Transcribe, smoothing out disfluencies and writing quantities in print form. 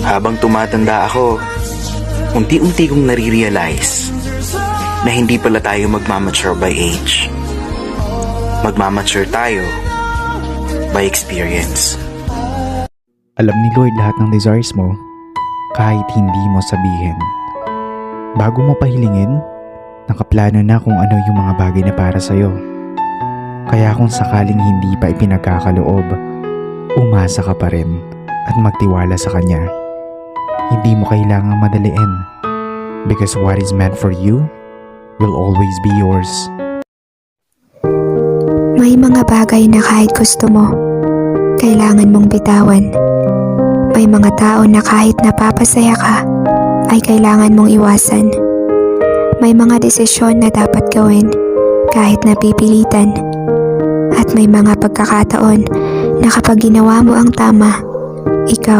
Habang tumatanda ako, unti-unti kong nare-realize na hindi pala tayo magmamature by age. Magmamature tayo by experience. Alam ni Lord lahat ng desires mo kahit hindi mo sabihin. Bago mo pahilingin, nakaplano na kung ano yung mga bagay na para sa'yo. Kaya kung sakaling hindi pa ipinagkakaloob, umasa ka pa rin at magtiwala sa Kanya. Hindi mo kailangang madaliin because what is meant for you will always be yours. May mga bagay na kahit gusto mo, kailangan mong bitawan. May mga tao na kahit napapasaya ka, ay kailangan mong iwasan. May mga desisyon na dapat gawin kahit napipilitan. At may mga pagkakataon na kapag ginawa mo ang tama, ikaw